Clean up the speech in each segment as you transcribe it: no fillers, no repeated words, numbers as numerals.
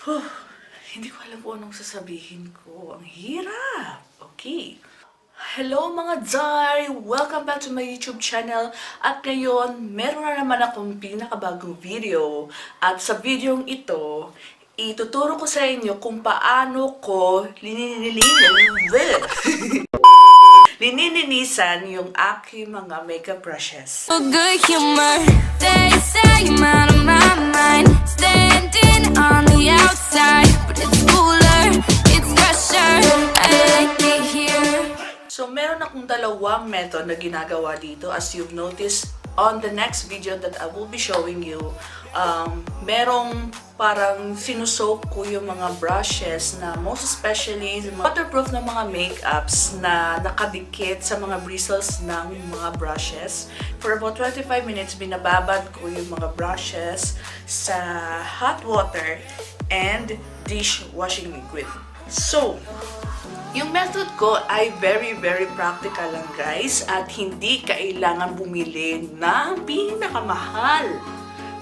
Huh, hindi ko alam kung anong sasabihin ko. Ang hirap. Okay. Hello mga Zay! Welcome back to my YouTube channel. At ngayon, meron na naman akong pinakabagong video. At sa videong ito, ituturo ko sa inyo kung paano ko linininisan yung aking mga makeup brushes. Good humor, they say I'm out of my mind. Standing on the outside, but it's cooler, it's fresher. I like it here. So, meron akong dalawang method na ginagawa dito. As you've noticed on the next video that I will be showing you, merong parang sinusoak ko yung mga brushes na most especially yung waterproof na mga makeups na nakadikit sa mga bristles ng mga brushes. For about 25 minutes, binababad ko yung mga brushes sa hot water and dishwashing liquid. So, yung method ko ay very practical lang guys at hindi kailangan bumili ng pinakamahal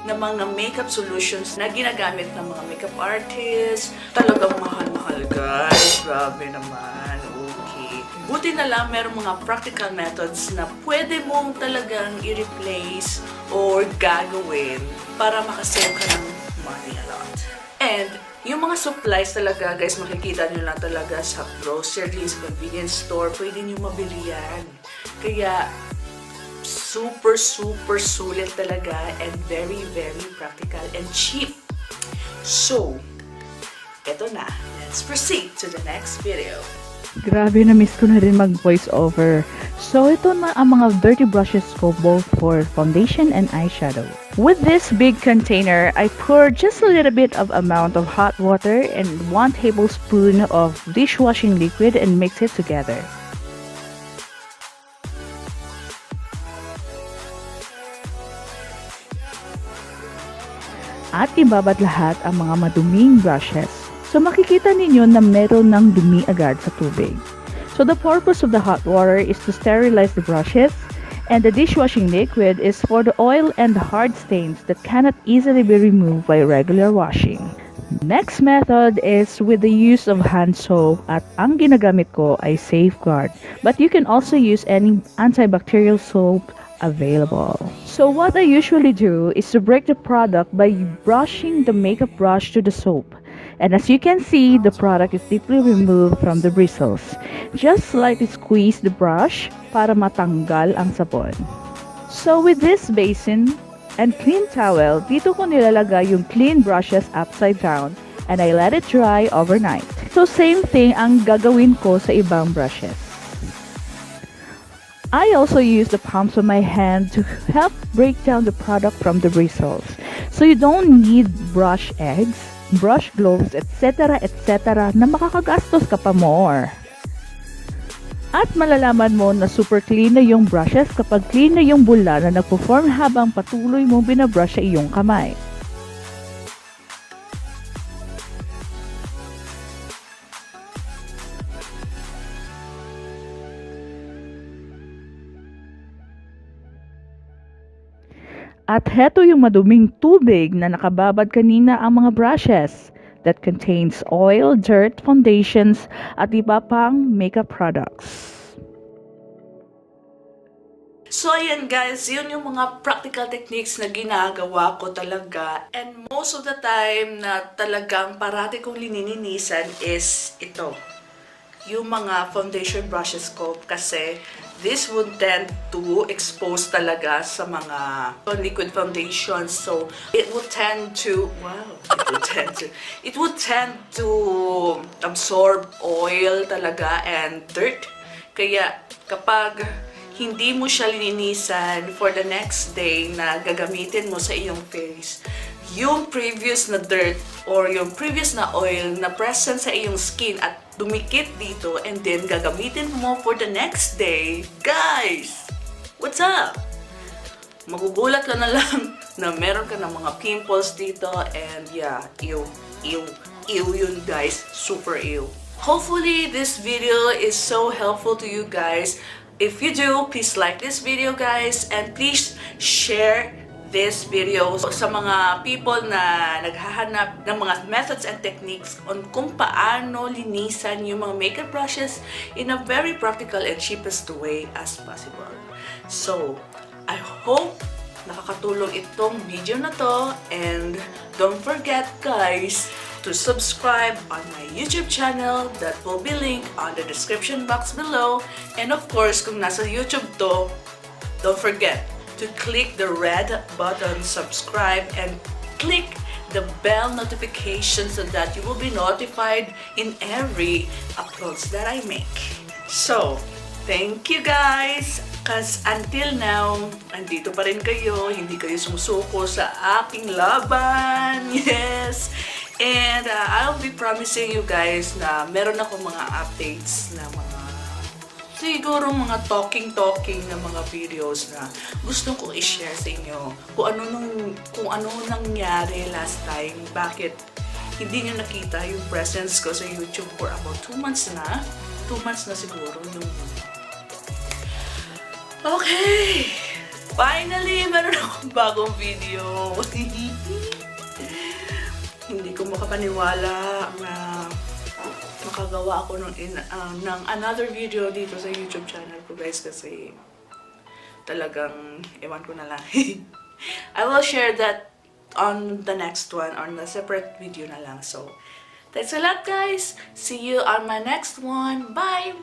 na mga makeup solutions na ginagamit ng mga makeup artists. Talagang mahal-mahal guys. Grabe naman. Okay. Buti na lang merong mga practical methods na pwede mong talagang i-replace or gagawin para makasave ka ng money a lot. And yung mga supplies talaga, guys, makikita nyo lang talaga sa groceries, convenience store. Pwede nyo mabili yan. Kaya, super sulit talaga and very practical and cheap. So, eto na. Let's proceed to the next video. Grabe, na-miss ko na rin mag-voice over. So, ito na ang mga dirty brushes ko both for foundation and eyeshadow. With this big container, I pour just a little bit of amount of hot water and 1 tablespoon of dishwashing liquid and mix it together. At ibabad lahat ang mga maduming brushes. So makikita ninyo na meron ng dumi agad sa tubig. So the purpose of the hot water is to sterilize the brushes, and the dishwashing liquid is for the oil and the hard stains that cannot easily be removed by regular washing. Next method is with the use of hand soap, at ang ginagamit ko ay Safeguard, but you can also use any antibacterial soap available. So what I usually do is to break the product by brushing the makeup brush to the soap. And as you can see, the product is deeply removed from the bristles. Just slightly squeeze the brush para matanggal ang sabon. So with this basin and clean towel, dito ko nilalagay yung clean brushes upside down and I let it dry overnight. So same thing ang gagawin ko sa ibang brushes. I also use the palms of my hand to help break down the product from the bristles. So you don't need brush eggs, brush gloves, etc. na makakagastos ka pa more. At malalaman mo na super clean na yung brushes kapag clean na yung bula na nagpo-form habang patuloy mong binabrush sa iyong kamay. At heto yung maduming tubig na nakababad kanina ang mga brushes that contains oil, dirt, foundations, at iba pang makeup products. So, ayan guys, yun yung mga practical techniques na ginagawa ko talaga. And most of the time na talagang parati kong linininisan is ito. Yung mga foundation brushes ko kasi this would tend to expose talaga sa mga liquid foundations. So, it would tend to, it would tend to absorb oil talaga and dirt. Kaya kapag hindi mo siya lininisan for the next day na gagamitin mo sa iyong face, yung previous na dirt or yung previous na oil na present sa iyong skin at dumikit dito and then gagamitin mo for the next day, guys, what's up? Magugulat ka na lang na meron ka ng mga pimples dito and yeah, ew yun guys, super ew. Hopefully this video is so helpful to you guys. If you do, please like this video guys and please share this video sa mga people na naghahanap ng mga methods and techniques on kung paano linisan yung mga makeup brushes in a very practical and cheapest way as possible. So, I hope nakakatulong itong video na to, and don't forget guys to subscribe on my YouTube channel that will be linked on the description box below. And of course, kung nasa YouTube to, don't forget to click the red button subscribe and click the bell notification so that you will be notified in every uploads that I make. So, thank you guys! Cause until now, andito pa rin kayo, hindi kayo sumusuko sa aking laban. Yes! And I'll be promising you guys na meron ako mga updates na mga siguro mga talking na mga videos na gusto ko i-share sa inyo. Kung ano nangyari last time, bakit hindi nyo nakita yung presence ko sa YouTube for about 2 months na. 2 months na siguro yung... Okay! Finally, meron akong bagong video. Hindi ko makapaniwala na makagawa ako ng another video dito sa YouTube channel ko guys, kasi talagang ewan ko na lang. I will share that on the next one, on the separate video na lang. So, thanks a lot guys. See you on my next one. Bye!